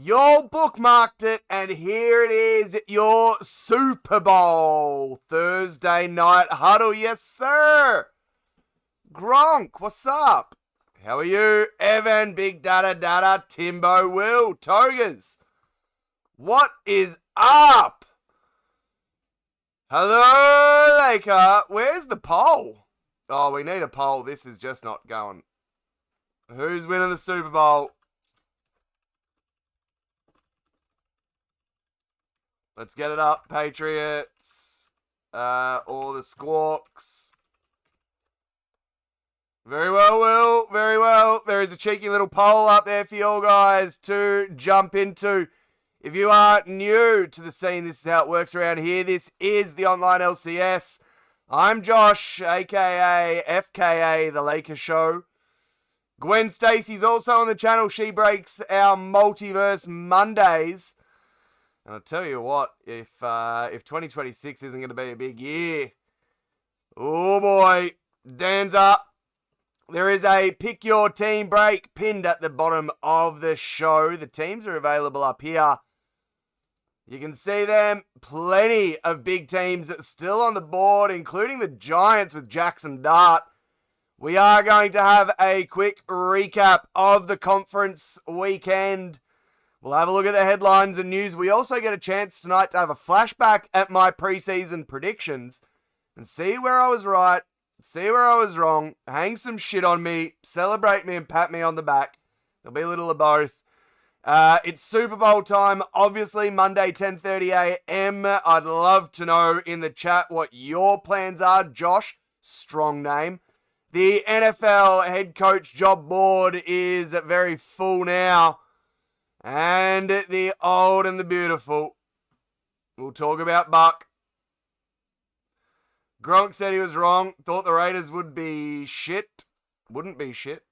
You bookmarked it, and here it is, your Super Bowl Thursday night huddle. Yes, sir. Gronk, what's up? How are you? Evan, Big Dada, Timbo, Will, Togas. What is up? Hello, Laker. Where's the poll? Oh, we need a poll. This is just not going. Who's winning the Super Bowl? Let's get it up, Patriots. Or the Squawks. Very well, Will. Very well. There is a cheeky little poll up there for you all guys to jump into. If you are new to the scene, this is how it works around here. This is the online LCS. I'm Josh, a.k.a. FKA, The Lakers Show. Gwen Stacy's also on the channel. She breaks our Multiverse Mondays. And I'll tell you what, if 2026 isn't going to be a big year, oh boy, Dan's up. There is a pick your team break pinned at the bottom of the show. The teams are available up here. You can see them. Plenty of big teams still on the board, including the Giants with Jackson Dart. We are going to have a quick recap of the conference weekend. We'll have a look at the headlines and news. We also get a chance tonight to have a flashback at my preseason predictions and see where I was right, see where I was wrong, hang some shit on me, celebrate me and pat me on the back. There'll be a little of both. It's Super Bowl time, obviously Monday 10:30 a.m. I'd love to know in the chat what your plans are. Josh, strong name. The NFL head coach job board is very full now. And the old and the beautiful. We'll talk about Buck. Gronk said he was wrong. Thought the Raiders would be shit. Wouldn't be shit.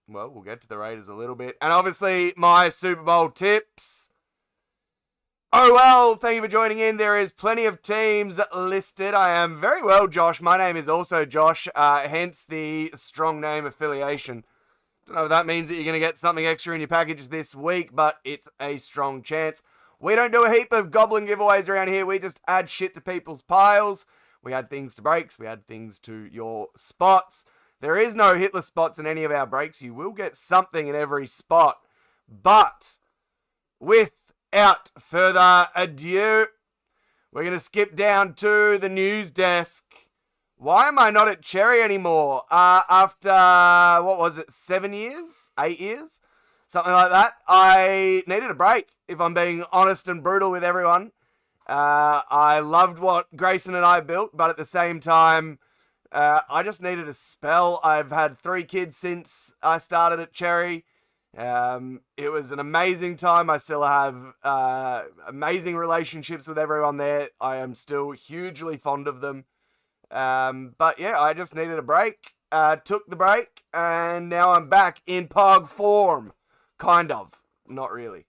Well, we'll get to the Raiders a little bit. And obviously, my Super Bowl tips. Oh, well, thank you for joining in. There is plenty of teams listed. I am very well, Josh. My name is also Josh, hence the strong name affiliation. Don't know if that means that you're going to get something extra in your package this week, but it's a strong chance. We don't do a heap of goblin giveaways around here. We just add shit to people's piles. We add things to breaks. We add things to your spots. There is no hitless spots in any of our breaks. You will get something in every spot. But without further ado, we're going to skip down to the news desk. Why am I not at Cherry anymore? After, what was it, 7 years? 8 years? Something like that. I needed a break, if I'm being honest and brutal with everyone. I loved what Grayson and I built, but at the same time, I just needed a spell. I've had 3 kids since I started at Cherry. It was an amazing time. I still have amazing relationships with everyone there. I am still hugely fond of them. But yeah, I just needed a break, took the break, and now I'm back in Pog form. Kind of. Not really.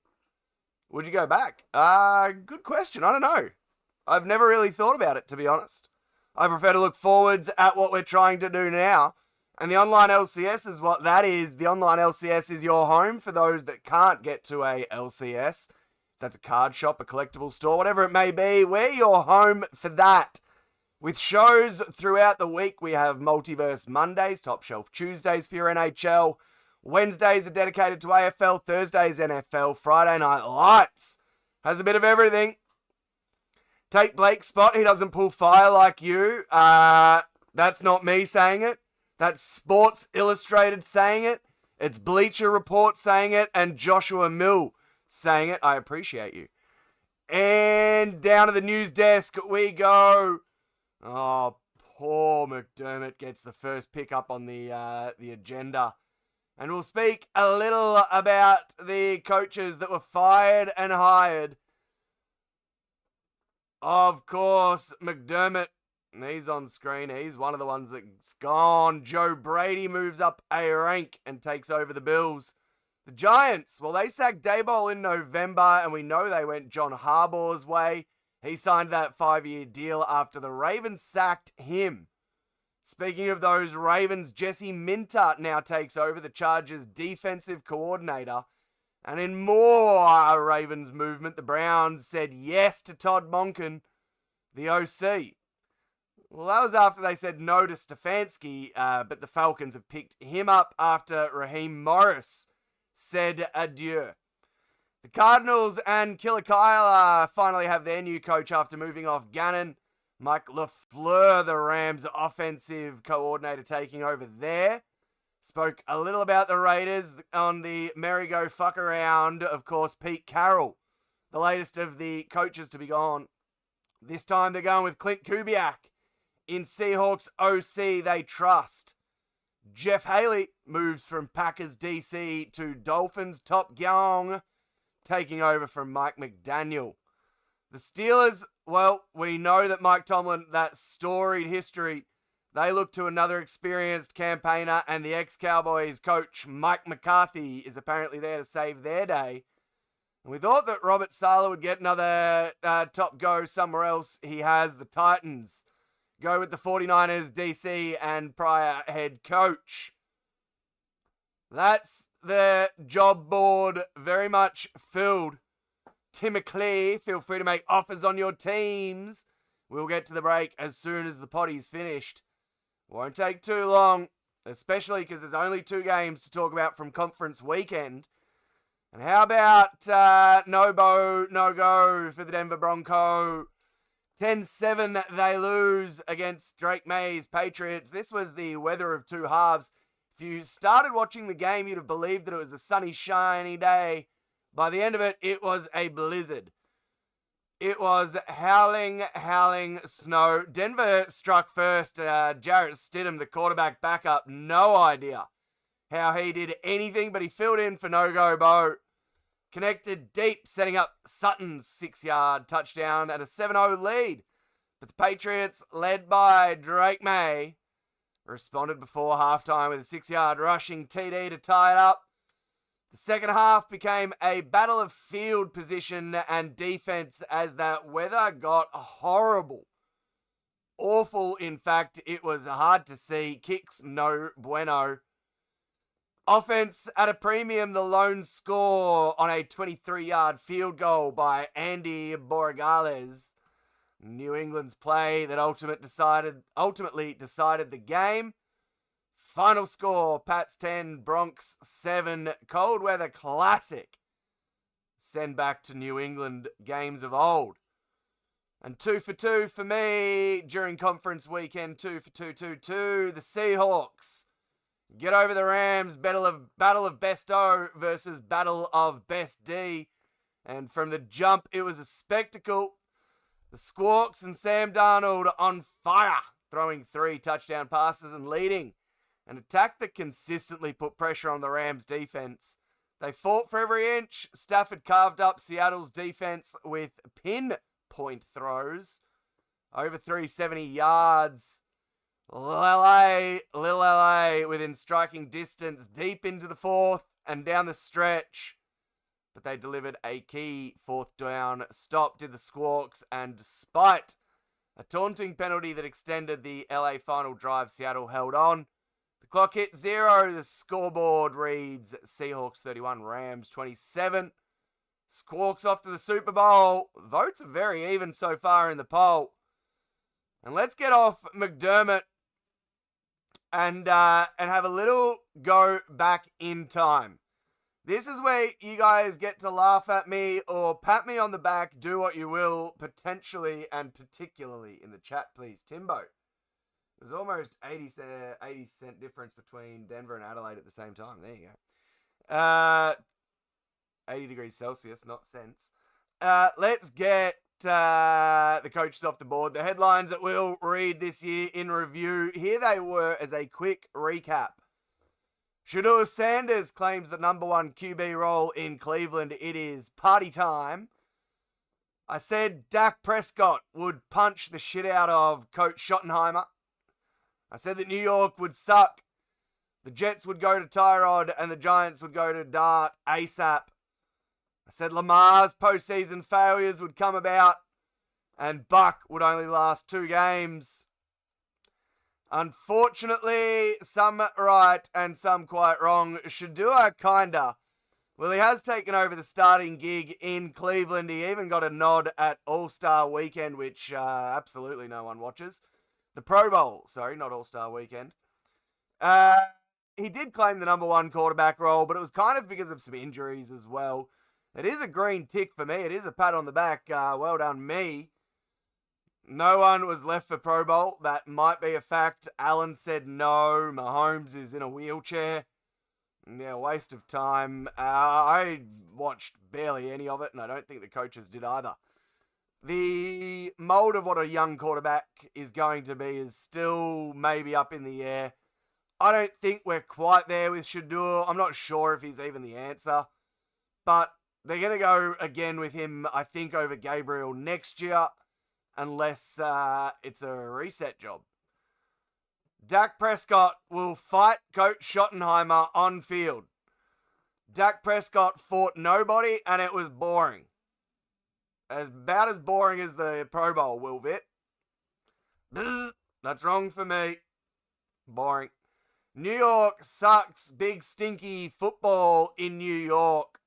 Would you go back? Good question. I don't know. I've never really thought about it, to be honest. I prefer to look forwards at what we're trying to do now. And the online LCS is what that is. The online LCS is your home for those that can't get to a LCS. That's a card shop, a collectible store, whatever it may be. We're your home for that. With shows throughout the week, we have Multiverse Mondays, Top Shelf Tuesdays for your NHL. Wednesdays are dedicated to AFL, Thursdays NFL, Friday Night Lights has a bit of everything. Take Blake's spot, he doesn't pull fire like you. That's not me saying it. That's Sports Illustrated saying it. It's Bleacher Report saying it, and Joshua Mill saying it. I appreciate you. And down to the news desk we go. Oh, poor McDermott gets the first pick up on the agenda. And we'll speak a little about the coaches that were fired and hired. Of course, McDermott, he's on screen. He's one of the ones that's gone. Joe Brady moves up a rank and takes over the Bills. The Giants, well, they sacked Daboll in November, and we know they went John Harbaugh's way. He signed that 5-year deal after the Ravens sacked him. Speaking of those Ravens, Jesse Minter now takes over the Chargers' defensive coordinator. And in more Ravens movement, the Browns said yes to Todd Monken, the OC. Well, that was after they said no to Stefanski, but the Falcons have picked him up after Raheem Morris said adieu. The Cardinals and Killer Kyle finally have their new coach after moving off Gannon. Mike LaFleur, the Rams' offensive coordinator, taking over there. Spoke a little about the Raiders on the merry-go-fuck-around. Of course, Pete Carroll, the latest of the coaches to be gone. This time they're going with Clint Kubiak. In Seahawks OC, they trust. Jeff Haley moves from Packers DC to Dolphins top gang, taking over from Mike McDaniel. The Steelers, well, we know that Mike Tomlin, that storied history, they look to another experienced campaigner, and the ex-Cowboys coach Mike McCarthy is apparently there to save their day. And we thought that Robert Saleh would get another top go somewhere else. He has. The Titans go with the 49ers DC and prior head coach. That's the job board very much filled. Timically, feel free to make offers on your teams. We'll get to the break as soon as the potty's finished. Won't take too long, especially because there's only 2 games to talk about from conference weekend. And how about no go for the Denver Bronco? 10-7 they lose against Drake Maye's Patriots. This was the weather of 2 halves. If you started watching the game, you'd have believed that it was a sunny, shiny day. By the end of it, it was a blizzard. It was howling snow. Denver struck first. Jarrett Stidham, the quarterback backup, no idea how he did anything, but he filled in for No-Go Bo. Connected deep, setting up Sutton's 6-yard touchdown and a 7-0 lead. But the Patriots, led by Drake Maye, responded before halftime with a 6-yard rushing TD to tie it up. The second half became a battle of field position and defense as that weather got horrible. Awful, in fact. It was hard to see. Kicks no bueno. Offense at a premium, the lone score on a 23-yard field goal by Andy Borregales. New England's play that ultimately decided the game. Final score, Pats 10, Bronx 7. Cold weather classic. Send back to New England games of old. And 2 for 2 for me during conference weekend. 2 for 2, 2. The Seahawks get over the Rams. Battle of Best O versus Battle of Best D. And from the jump, it was a spectacle. The Squawks and Sam Darnold on fire, throwing 3 touchdown passes and leading an attack that consistently put pressure on the Rams' defense. They fought for every inch. Stafford carved up Seattle's defense with pinpoint throws. Over 370 yards. Lil LA within striking distance deep into the fourth and down the stretch. But they delivered a key 4th down stop to the Squawks, and despite a taunting penalty that extended the LA final drive, Seattle held on. The clock hit 0. The scoreboard reads Seahawks 31, Rams 27. Squawks off to the Super Bowl. Votes are very even so far in the poll. And let's get off McDermott and have a little go back in time. This is where you guys get to laugh at me or pat me on the back, do what you will, potentially and particularly in the chat, please. Timbo. There's almost 80-cent difference between Denver and Adelaide at the same time. There you go. 80 degrees Celsius, not cents. Let's get the coaches off the board. The headlines that we'll read this year in review. Here they were as a quick recap. Shedeur Sanders claims the number 1 QB role in Cleveland. It is party time. I said Dak Prescott would punch the shit out of Coach Schottenheimer. I said that New York would suck. The Jets would go to Tyrod and the Giants would go to Dart ASAP. I said Lamar's postseason failures would come about and Buck would only last 2 games. Unfortunately, some right and some quite wrong. Shedeur kinda Well, he has taken over the starting gig in Cleveland. He even got a nod at All-Star Weekend, which absolutely no one watches. The Pro Bowl, sorry, not All-Star Weekend. He did claim the number one quarterback role, but it was kind of because of some injuries as well. It is a green tick for me. It is a pat on the back. Well done, me. No one was left for Pro Bowl. That might be a fact. Allen said no. Mahomes is in a wheelchair. Yeah, waste of time. I watched barely any of it, and I don't think the coaches did either. The mold of what a young quarterback is going to be is still maybe up in the air. I don't think we're quite there with Shador. I'm not sure if he's even the answer. But they're going to go again with him, I think, over Gabriel next year, unless it's a reset job. Dak Prescott will fight Coach Schottenheimer on field. Dak Prescott fought nobody, and it was boring. About as boring as the Pro Bowl, Will Vitt. That's wrong for me. Boring. New York sucks. Big stinky football in New York.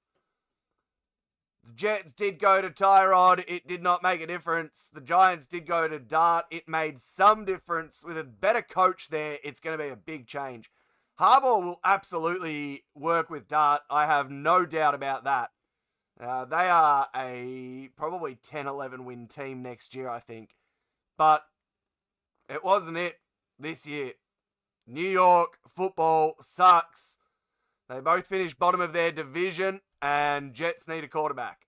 The Jets did go to Tyrod. It did not make a difference. The Giants did go to Dart. It made some difference. With a better coach there, it's going to be a big change. Harbaugh will absolutely work with Dart. I have no doubt about that. They are a probably 10-11 win team next year, I think. But it wasn't it this year. New York football sucks. They both finished bottom of their division, and Jets need a quarterback.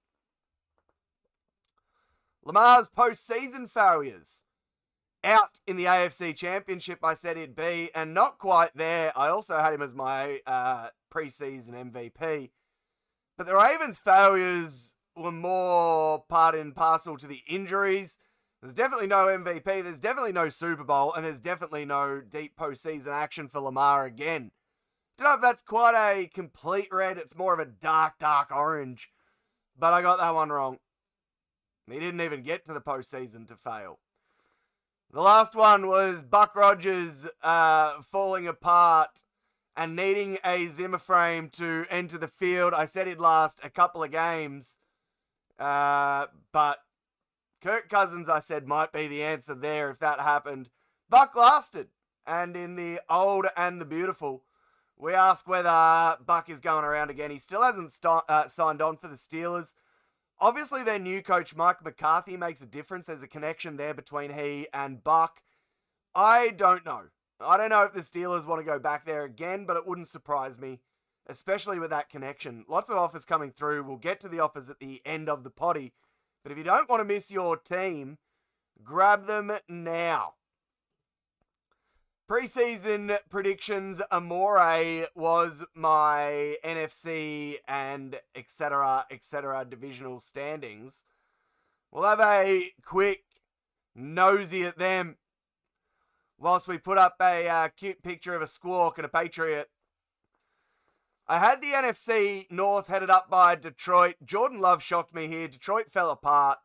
Lamar's postseason failures. Out in the AFC Championship, I said he'd be, and not quite there. I also had him as my preseason MVP. But the Ravens' failures were more part and parcel to the injuries. There's definitely no MVP, there's definitely no Super Bowl, and there's definitely no deep postseason action for Lamar again. Don't know if that's quite a complete red, it's more of a dark orange. But I got that one wrong. He didn't even get to the postseason to fail. The last one was Buck Rogers falling apart and needing a Zimmer frame to enter the field. I said he'd last a couple of games, but Kirk Cousins, I said, might be the answer there if that happened. Buck lasted. And in the old and the beautiful, we ask whether Buck is going around again. He still hasn't signed on for the Steelers. Obviously, their new coach, Mike McCarthy, makes a difference. There's a connection there between he and Buck. I don't know. I don't know if the Steelers want to go back there again, but it wouldn't surprise me, especially with that connection. Lots of offers coming through. We'll get to the offers at the end of the potty. But if you don't want to miss your team, grab them now. Preseason predictions, Amore was my NFC and etc. divisional standings. We'll have a quick nosy at them whilst we put up a cute picture of a squawk and a Patriot. I had the NFC North headed up by Detroit. Jordan Love shocked me here. Detroit fell apart.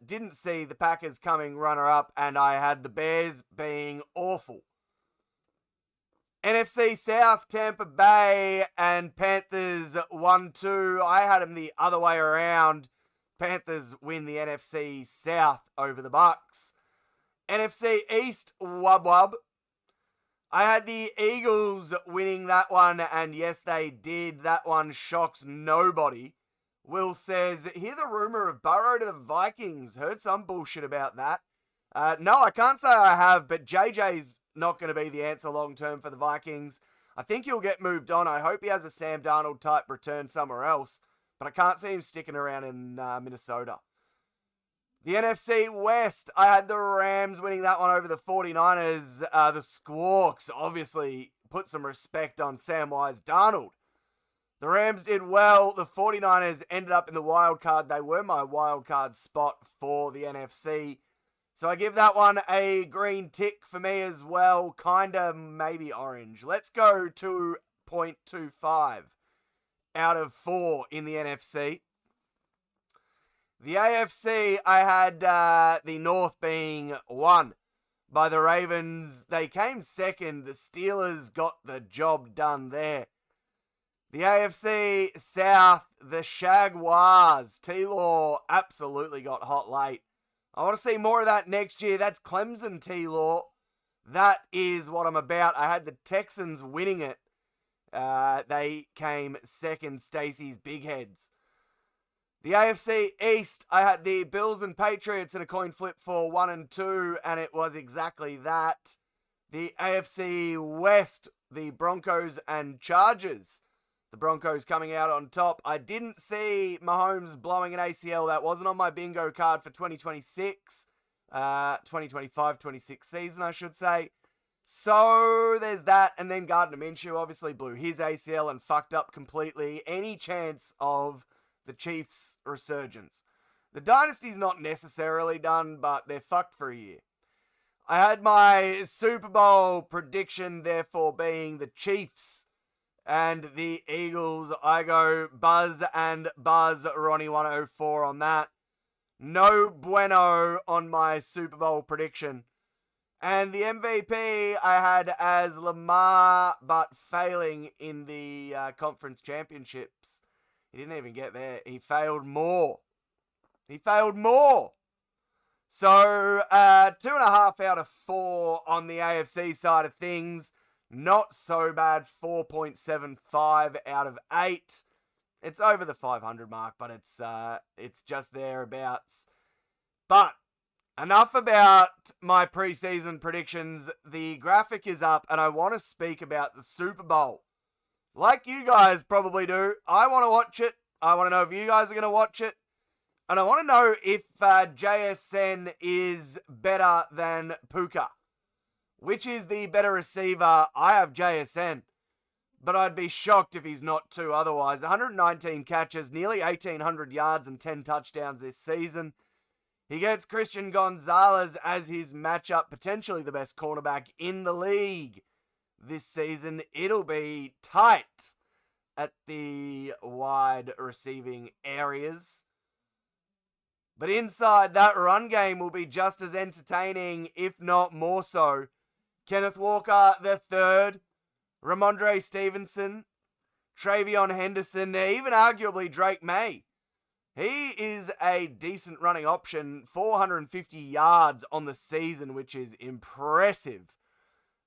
Didn't see the Packers coming runner-up, and I had the Bears being awful. NFC South, Tampa Bay and Panthers 1-2. I had them the other way around. Panthers win the NFC South over the Bucks. NFC East, wub. I had the Eagles winning that one, and yes, they did. That one shocks nobody. Will says, hear the rumor of Burrow to the Vikings. Heard some bullshit about that. No, I can't say I have, but JJ's not going to be the answer long-term for the Vikings. I think he'll get moved on. I hope he has a Sam Darnold type return somewhere else, but I can't see him sticking around in Minnesota. The NFC West, I had the Rams winning that one over the 49ers. The Squawks obviously put some respect on Samwise Darnold. The Rams did well. The 49ers ended up in the wild card. They were my wild card spot for the NFC. So I give that one a green tick for me as well. Kinda maybe orange. Let's go 2.25 out of 4 in the NFC. The AFC, I had the North being 1 by the Ravens. They came second. The Steelers got the job done there. The AFC South, the Jaguars. T-Law absolutely got hot late. I want to see more of that next year. That's Clemson, T-Law. That is what I'm about. I had the Texans winning it. They came second, Stacey's Big Heads. The AFC East, I had the Bills and Patriots in a coin flip for 1 and 2, and it was exactly that. The AFC West, the Broncos and Chargers. The Broncos coming out on top. I didn't see Mahomes blowing an ACL. That wasn't on my bingo card for 2026. 2025-26 season, I should say. So there's that. And then Gardner Minshew obviously blew his ACL and fucked up completely any chance of the Chiefs' resurgence. The dynasty's not necessarily done, but they're fucked for a year. I had my Super Bowl prediction, therefore, being the Chiefs and the Eagles. I go Buzz and Buzz, Ronnie 104 on that. No bueno on my Super Bowl prediction. And the MVP I had as Lamar, but failing in the conference championships. He didn't even get there. He failed more. So, 2.5 out of 4 on the AFC side of things. Not so bad. 4.75 out of 8. It's over the 500 mark, but it's just thereabouts. But enough about my preseason predictions. The graphic is up, and I want to speak about the Super Bowl. Like you guys probably do, I want to watch it. I want to know if you guys are going to watch it. And I want to know if JSN is better than Puka. Which is the better receiver? I have JSN. But I'd be shocked if he's not too otherwise. 119 catches, nearly 1,800 yards and 10 touchdowns this season. He gets Christian Gonzalez as his matchup, potentially the best cornerback in the league this season. It'll be tight at the wide receiving areas. But inside, that run game will be just as entertaining, if not more so. Kenneth Walker III, Ramondre Stevenson, Travion Henderson, even arguably Drake Maye. He is a decent running option, 450 yards on the season, which is impressive.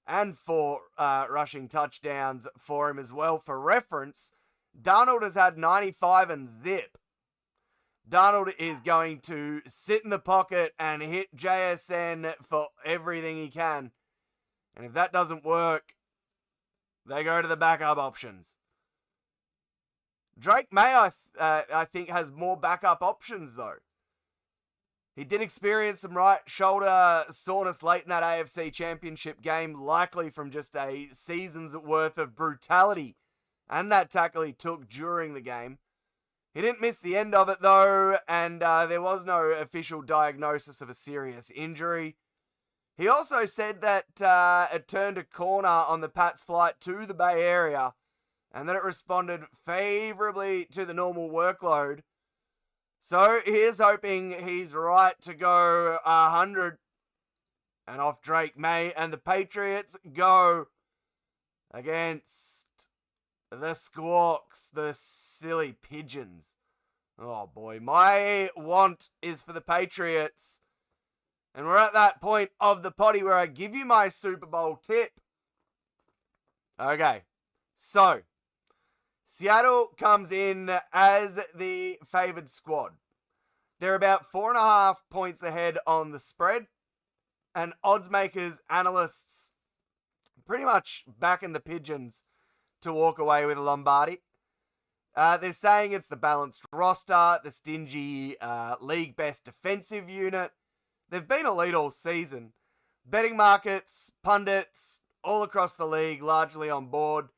And 4 rushing touchdowns for him as well. For reference, Darnold has had 95 and zip. Darnold is going to sit in the pocket and hit JSN for everything he can. And if that doesn't work, they go to the backup options. Drake Maye, I think, has more backup options, though. He did experience some right shoulder soreness late in that AFC Championship game, likely from just a season's worth of brutality and that tackle he took during the game. He didn't miss the end of it, though, and there was no official diagnosis of a serious injury. He also said that it turned a corner on the Pats' flight to the Bay Area and that it responded favorably to the normal workload. So here's hoping he's right to go 100 and off Drake Maye, and the Patriots go against the Squawks, the silly pigeons. Oh boy, my want is for the Patriots. And we're at that point of the potty where I give you my Super Bowl tip. Okay, so Seattle comes in as the favored squad. They're about 4.5 points ahead on the spread. And odds makers, analysts, pretty much backing the pigeons to walk away with a Lombardi. They're saying it's the balanced roster, the stingy league best defensive unit. They've been elite all season. Betting markets, pundits, all across the league, largely on board,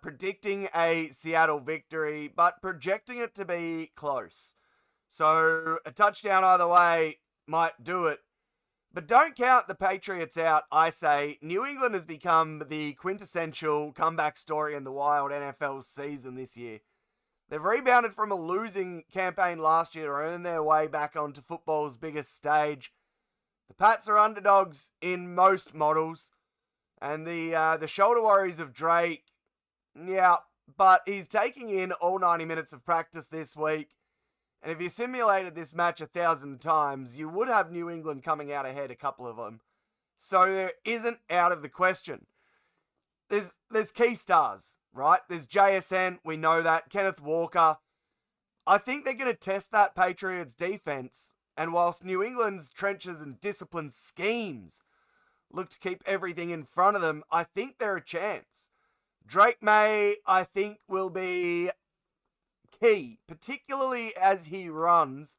predicting a Seattle victory, but projecting it to be close. So a touchdown either way might do it. But don't count the Patriots out, I say. New England has become the quintessential comeback story in the wild NFL season this year. They've rebounded from a losing campaign last year to earn their way back onto football's biggest stage. The Pats are underdogs in most models. And the shoulder worries of Drake, yeah, but he's taking in all 90 minutes of practice this week. And if you simulated this match 1,000 times, you would have New England coming out ahead a couple of them. So there isn't out of the question. There's key stars, right? There's JSN, we know that. Kenneth Walker. I think they're going to test that Patriots defense. And whilst New England's trenches and disciplined schemes look to keep everything in front of them, I think they're a chance. Drake Maye, I think, will be key, particularly as he runs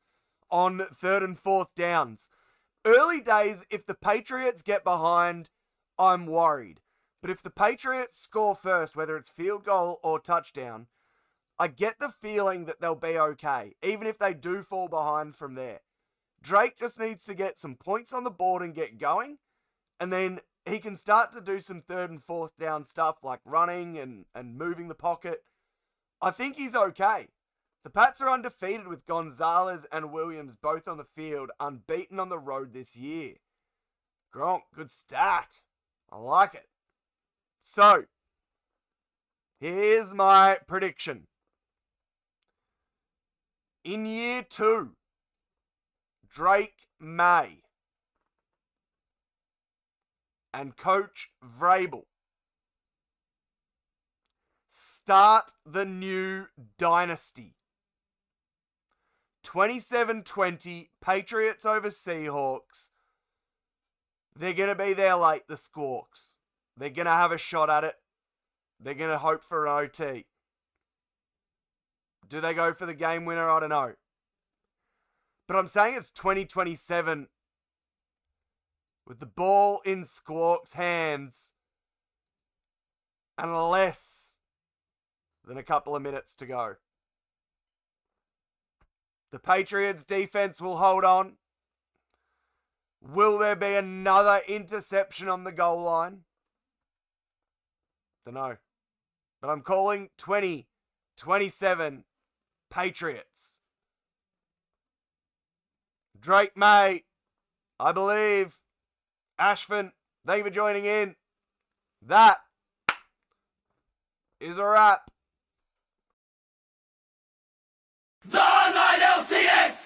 on 3rd and 4th downs. Early days, if the Patriots get behind, I'm worried. But if the Patriots score first, whether it's field goal or touchdown, I get the feeling that they'll be okay, even if they do fall behind from there. Drake just needs to get some points on the board and get going, and then he can start to do some 3rd and 4th down stuff like running and moving the pocket. I think he's okay. The Pats are undefeated with Gonzalez and Williams both on the field, unbeaten on the road this year. Gronk, good stat. I like it. So, here's my prediction. In year 2, Drake Maye and Coach Vrabel start the new dynasty. 27-20, Patriots over Seahawks. They're going to be there late, the Squawks. They're going to have a shot at it. They're going to hope for an OT. Do they go for the game winner? I don't know. But I'm saying it's 2027 with the ball in Squawk's hands and less than a couple of minutes to go. The Patriots defense will hold on. Will there be another interception on the goal line? Don't know. But I'm calling 2027 Patriots. Drake Maye, I believe. Ashford, thank you for joining in. That is a wrap. The Night LCS!